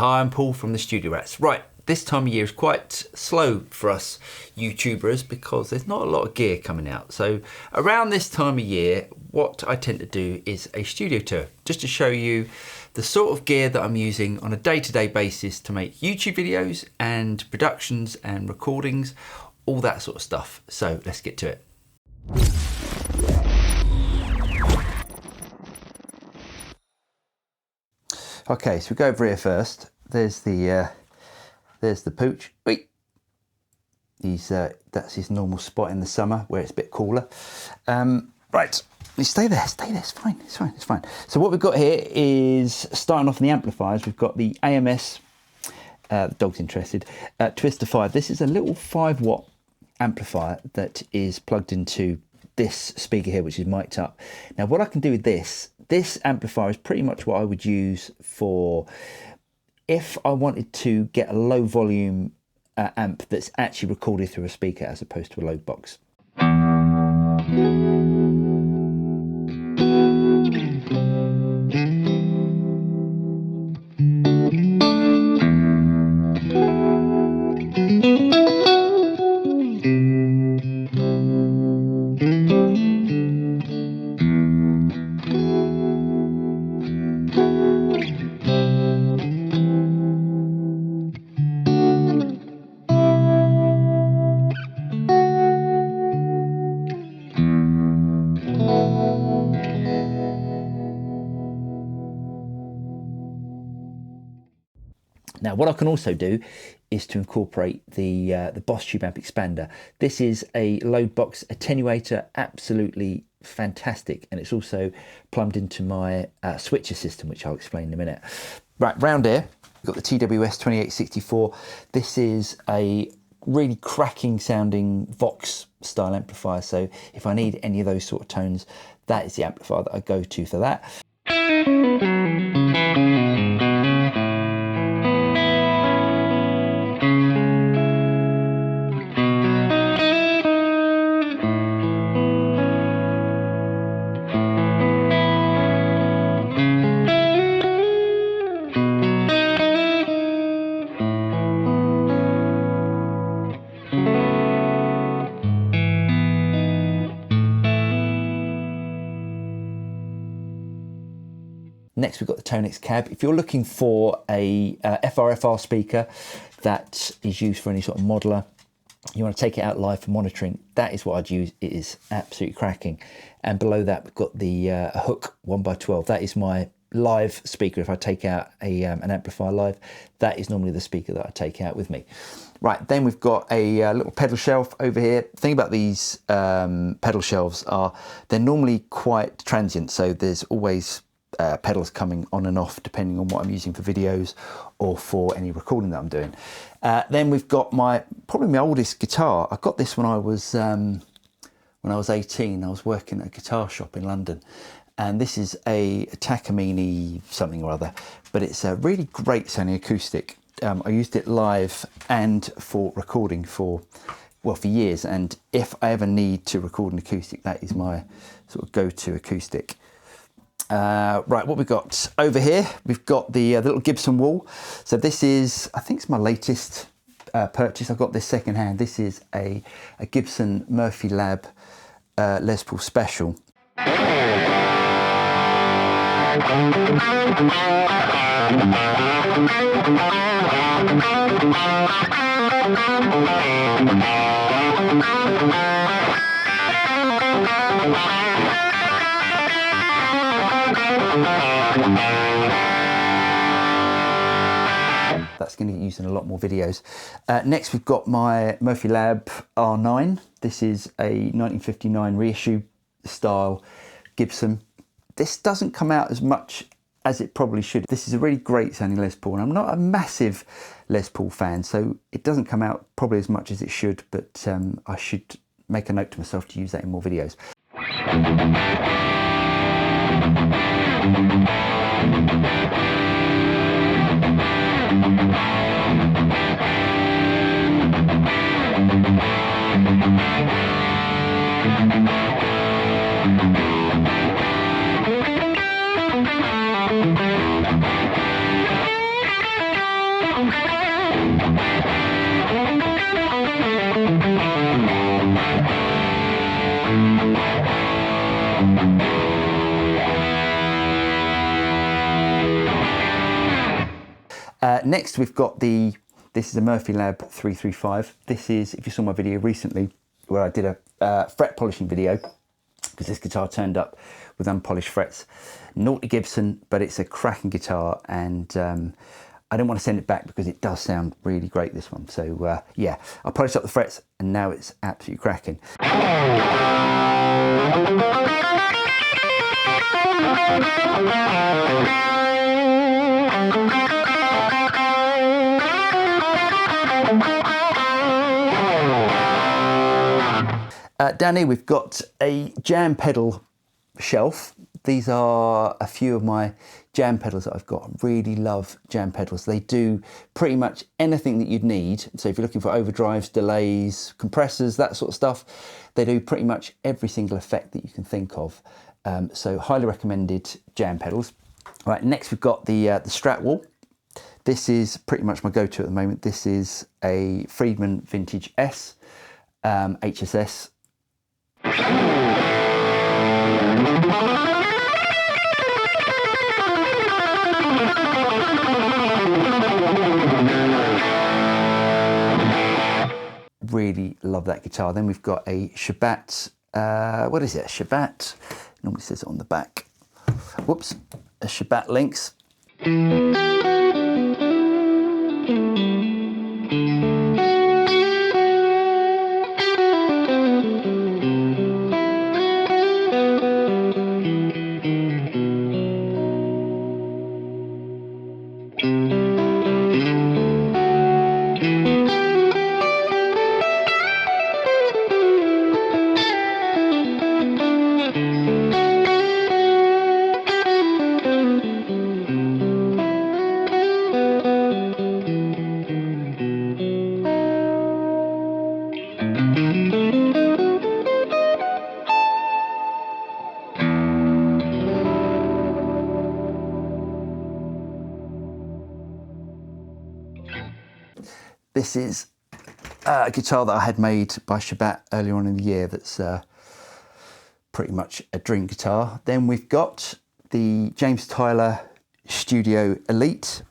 Hi, I'm Paul from the Studio Rats. Right, this time of year is quite slow for us YouTubers because there's not a lot of gear coming out. So around this time of year, what I tend to do is a studio tour, just to show you the sort of gear that I'm using on a day-to-day basis to make YouTube videos and productions and recordings, all that sort of stuff. So let's get to it. Okay, so we go over here first. There's the pooch. Wait. That's his normal spot in the summer where it's a bit cooler. Right, you stay there, it's fine, it's fine. So what we've got here is, starting off in the amplifiers, we've got the AMS, the dog's interested, Twister 5. This is a little 5-watt amplifier that is plugged into this speaker here, which is mic'd up. Now what I can do with this amplifier is pretty much what I would use for if I wanted to get a low volume amp that's actually recorded through a speaker as opposed to a load box. Now what I can also do is to incorporate the Boss Tube amp expander. This is a load box attenuator, absolutely fantastic, and it's also plumbed into my switcher system, which I'll explain in a minute. Right, round here we've got the TWS 2864. This is a really cracking sounding Vox style amplifier, so if I need any of those sort of tones, that is the amplifier that I go to for that. Next we've got the Tonix cab. If you're looking for a FRFR speaker that is used for any sort of modeler, you want to take it out live for monitoring, that is what I'd use. It is absolutely cracking. And below that we've got the Hook 1x12. That is my live speaker. If I take out an amplifier live, that is normally the speaker that I take out with me. Right, then we've got a little pedal shelf over here. The thing about these pedal shelves are they're normally quite transient, so there's always pedals coming on and off depending on what I'm using for videos or for any recording that I'm doing. Then we've got probably my oldest guitar. I got this when I was 18. I was working at a guitar shop in London, and this is a Takamine something or other, but it's a really great sounding acoustic. I used it live and for recording for years, and if I ever need to record an acoustic, that is my sort of go-to acoustic. Right, what we've got over here, we've got the little Gibson wall. So this is, I think it's my latest purchase. I got this second hand. This is a Gibson Murphy Lab Les Paul Special. That's going to get used in a lot more videos. Next we've got my Murphy Lab R9. This is a 1959 reissue style Gibson. This doesn't come out as much as it probably should. This is a really great sounding Les Paul, and I'm not a massive Les Paul fan, so it doesn't come out probably as much as it should, but I should make a note to myself to use that in more videos. Next we've got this is a Murphy Lab 335. This is, if you saw my video recently where I did a fret polishing video, because this guitar turned up with unpolished frets. Naughty Gibson, but it's a cracking guitar, and I didn't want to send it back because it does sound really great, this one. So yeah, I polished up the frets and now it's absolutely cracking. Down here we've got a jam pedal shelf. These are a few of my jam pedals that I've got. I really love jam pedals. They do pretty much anything that you'd need. So if you're looking for overdrives, delays, compressors, that sort of stuff, they do pretty much every single effect that you can think of. So highly recommended jam pedals. Right, next we've got the Strat Wall. This is pretty much my go-to at the moment. This is a Friedman Vintage S HSS. Really love that guitar. Then we've got a Shabat, what is it? A Shabat, normally says it on the back. Whoops, a Shabat Lynx. This is a guitar that I had made by Shabat earlier on in the year. That's pretty much a dream guitar. Then we've got the James Tyler Studio Elite.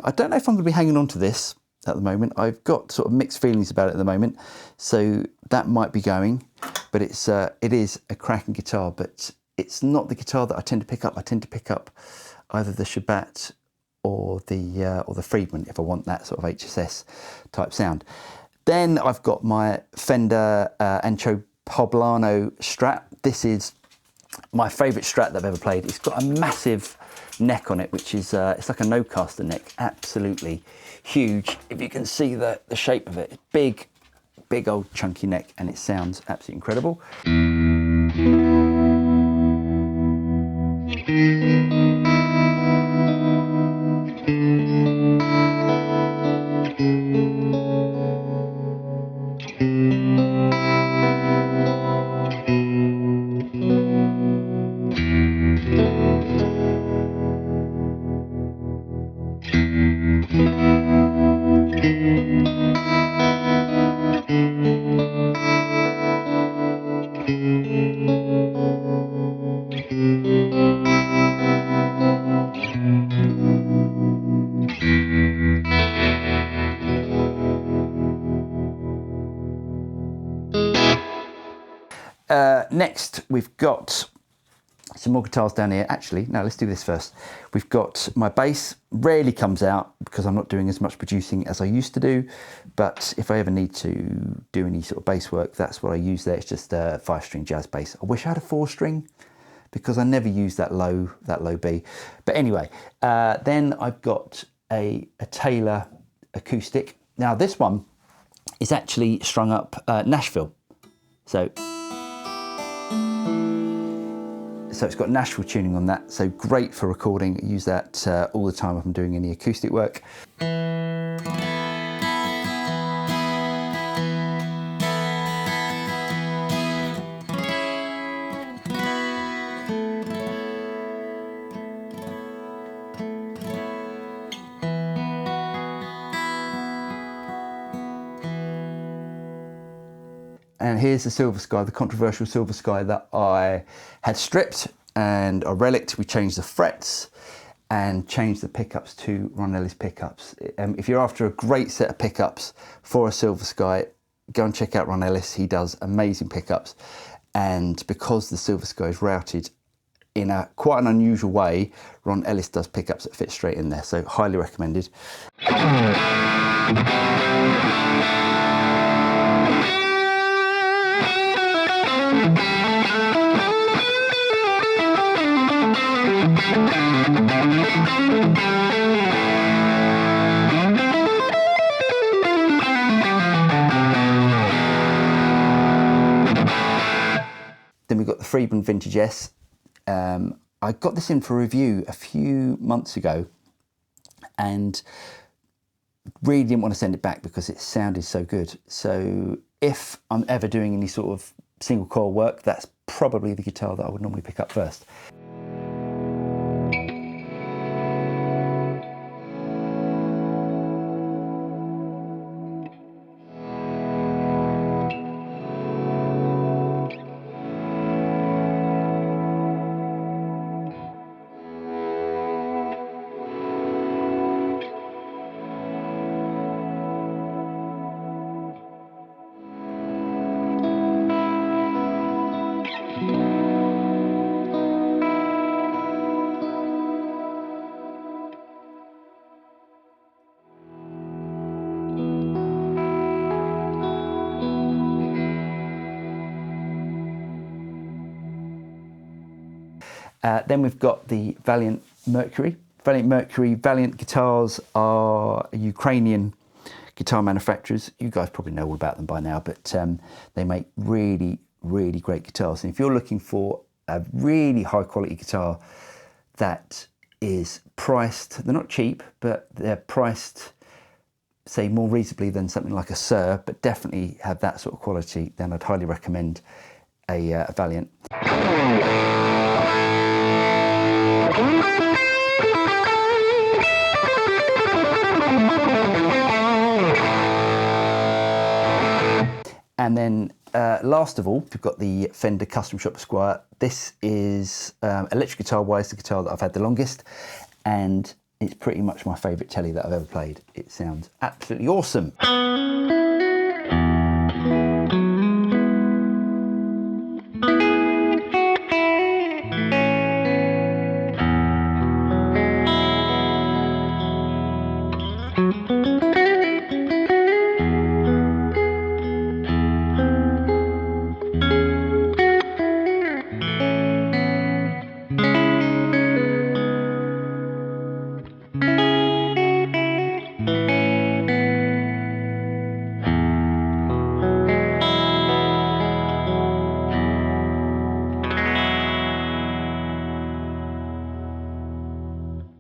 I don't know if I'm going to be hanging on to this at the moment. I've got sort of mixed feelings about it at the moment, so that might be going. But it is a cracking guitar, but it's not the guitar that I tend to pick up. I tend to pick up either the Shabat or the Friedman if I want that sort of HSS type sound. Then I've got my Fender Ancho Poblano Strat. This is my favourite Strat that I've ever played. It's got a massive neck on it, which is it's like a no-caster neck, absolutely huge. If you can see the shape of it, big old chunky neck, and it sounds absolutely incredible. Next, we've got Some more guitars down here. Actually, no, let's do this first. We've got my bass, rarely comes out because I'm not doing as much producing as I used to do. But if I ever need to do any sort of bass work, that's what I use there. It's just a 5-string jazz bass. I wish I had a 4-string because I never use that low B. But anyway, then I've got a Taylor acoustic. Now this one is actually strung up Nashville. So it's got Nashville tuning on that, so great for recording. I use that all the time if I'm doing any acoustic work. And here's the Silver Sky, the controversial Silver Sky that I had stripped and I relicked. We changed the frets and changed the pickups to Ron Ellis pickups. If you're after a great set of pickups for a Silver Sky, go and check out Ron Ellis. He does amazing pickups. And because the Silver Sky is routed in quite an unusual way, Ron Ellis does pickups that fit straight in there. So highly recommended. Then we've got the Friedman Vintage S. I got this in for review a few months ago and really didn't want to send it back because it sounded so good. So if I'm ever doing any sort of single coil work, that's probably the guitar that I would normally pick up first. Then we've got the Valiant Mercury. Valiant guitars are Ukrainian guitar manufacturers. You guys probably know all about them by now, but they make really, really great guitars. And if you're looking for a really high quality guitar that is priced, they're not cheap, but they're priced, say, more reasonably than something like a Sir, but definitely have that sort of quality, then I'd highly recommend a Valiant. And then last of all, we've got the Fender Custom Shop Esquire. This is, electric guitar wise, the guitar that I've had the longest, and it's pretty much my favourite telly that I've ever played. It sounds absolutely awesome.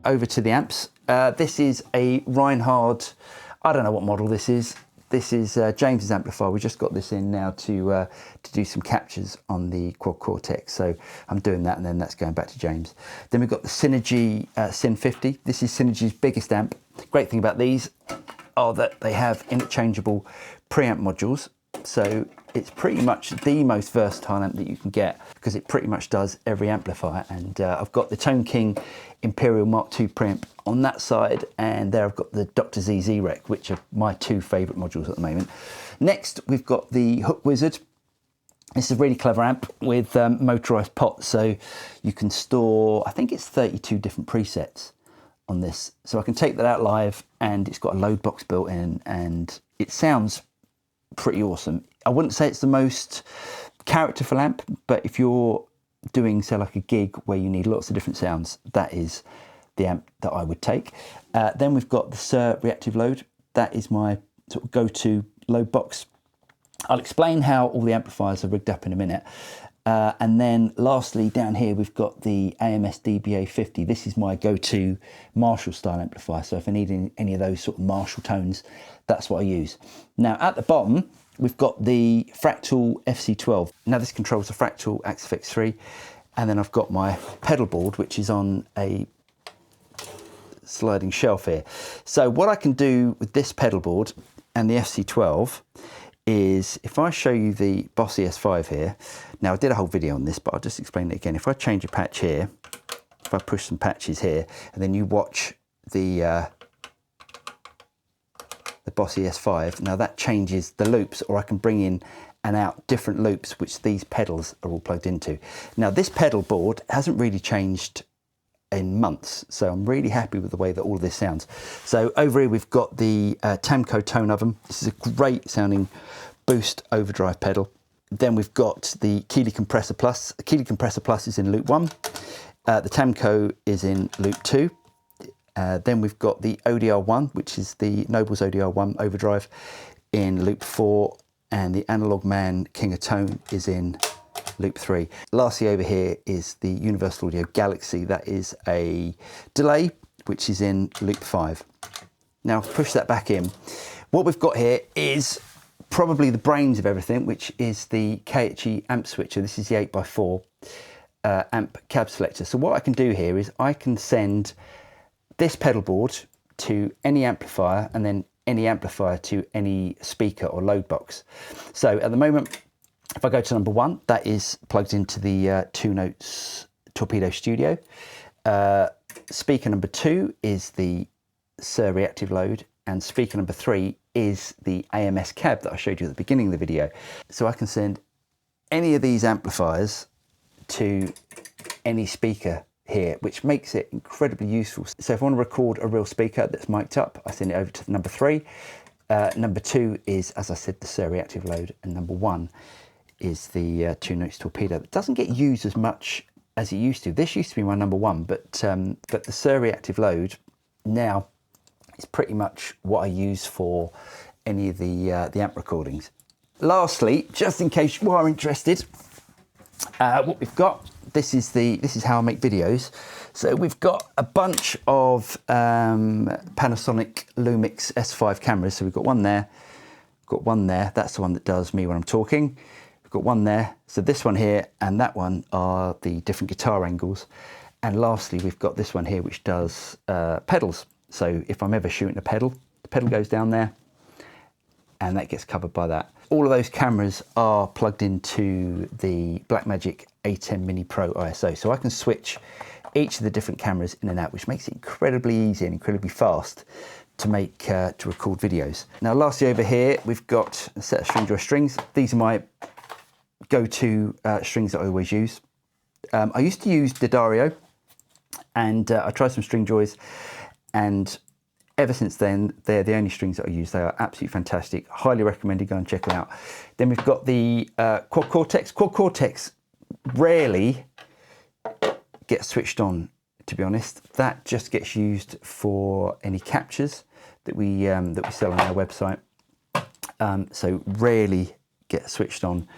Over to the amps. This is a Reinhardt, I don't know what model this is. This is James's amplifier. We just got this in now to do some captures on the Quad Cortex. So I'm doing that and then that's going back to James. Then we've got the Synergy Syn 50. This is Synergy's biggest amp. Great thing about these are that they have interchangeable preamp modules. So it's pretty much the most versatile amp that you can get because it pretty much does every amplifier. And I've got the Tone King Imperial Mark II preamp on that side, and there I've got the Dr. ZZ Rec, which are my two favourite modules at the moment. Next, we've got the Hook Wizard. This is a really clever amp with motorized pots, so you can store, I think it's 32 different presets on this. So I can take that out live, and it's got a load box built in, and it sounds pretty awesome. I wouldn't say it's the most characterful amp, but if you're doing, say, like a gig where you need lots of different sounds, that is the amp that I would take. Then we've got the Sir Reactive Load. That is my sort of go-to load box. I'll explain how all the amplifiers are rigged up in a minute. And then lastly, down here, we've got the AMS DBA 50. This is my go-to Marshall style amplifier. So if I need any of those sort of Marshall tones, that's what I use. Now at the bottom, we've got the Fractal FC12. Now this controls the Fractal Axis FX3. And then I've got my pedal board, which is on a sliding shelf here. So what I can do with this pedal board and the FC12 is, if I show you the Boss ES5 here, now I did a whole video on this, but I'll just explain it again. If I change a patch here, if I push some patches here, and then you watch the Boss ES5, now that changes the loops, or I can bring in and out different loops, which these pedals are all plugged into. Now this pedal board hasn't really changed in months, so I'm really happy with the way that all of this sounds. So over here we've got the Tamco Tone Oven. This is a great sounding boost overdrive pedal. Then we've got the Keeley Compressor Plus. The Keeley Compressor Plus is in loop 1. The Tamco is in loop 2. Then we've got the ODR1, which is the Noble's ODR1 overdrive, in loop 4, and the Analog Man King of Tone is in loop 3. Lastly over here is the Universal Audio Galaxy. That is a delay, which is in loop 5. Now push that back in. What we've got here is probably the brains of everything, which is the KHE amp switcher. This is the 8x4 amp cab selector. So what I can do here is I can send this pedal board to any amplifier, and then any amplifier to any speaker or load box. So at the moment, if I go to number 1, that is plugged into the 2 Notes Torpedo Studio. Speaker number 2 is the Sir Reactive Load, and speaker number 3 is the AMS cab that I showed you at the beginning of the video. So I can send any of these amplifiers to any speaker here, which makes it incredibly useful. So if I want to record a real speaker that's mic'd up, I send it over to number 3. Number 2 is, as I said, the Sir Reactive Load, and number 1 is the 2 Notes Torpedo. It doesn't get used as much as it used to. This used to be my number 1, but the Sir Reactive Load now is pretty much what I use for any of the amp recordings. Lastly, just in case you are interested, what we've got, this is how I make videos. So we've got a bunch of Panasonic Lumix S5 cameras. So we've got one there, got one there. That's the one that does me when I'm talking. We've got one there. So this one here and that one are the different guitar angles. And lastly, we've got this one here, which does pedals. So if I'm ever shooting a pedal, the pedal goes down there and that gets covered by that. All of those cameras are plugged into the Blackmagic A10 Mini Pro ISO. So I can switch each of the different cameras in and out, which makes it incredibly easy and incredibly fast to make to record videos. Now lastly over here, we've got a set of Stringjoy strings. These are my go-to strings that I always use. I used to use D'Addario, and I tried some Stringjoys, and ever since then, they're the only strings that I use. They are absolutely fantastic. Highly recommend you go and check them out. Then we've got the Quad Cortex. Quad Cortex rarely gets switched on, to be honest. That just gets used for any captures that we sell on our website. So rarely get switched on.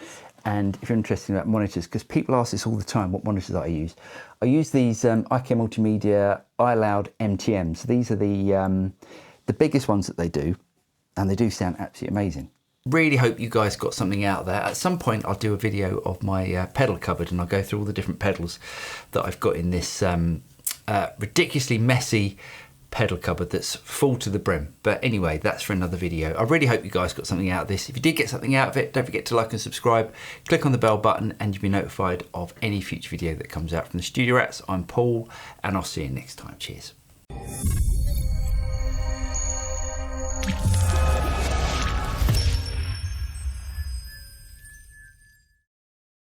And if you're interested about monitors, because people ask this all the time, what monitors I use these IK Multimedia iLoud MTMs. So these are the biggest ones that they do, and they do sound absolutely amazing. Really hope you guys got something out there. At some point I'll do a video of my pedal cupboard, and I'll go through all the different pedals that I've got in this ridiculously messy pedal cupboard that's full to the brim. But anyway, that's for another video. I really hope you guys got something out of this. If you did get something out of it, don't forget to like and subscribe, click on the bell button, and you'll be notified of any future video that comes out from the Studio Rats. I'm Paul, and I'll see you next time. Cheers.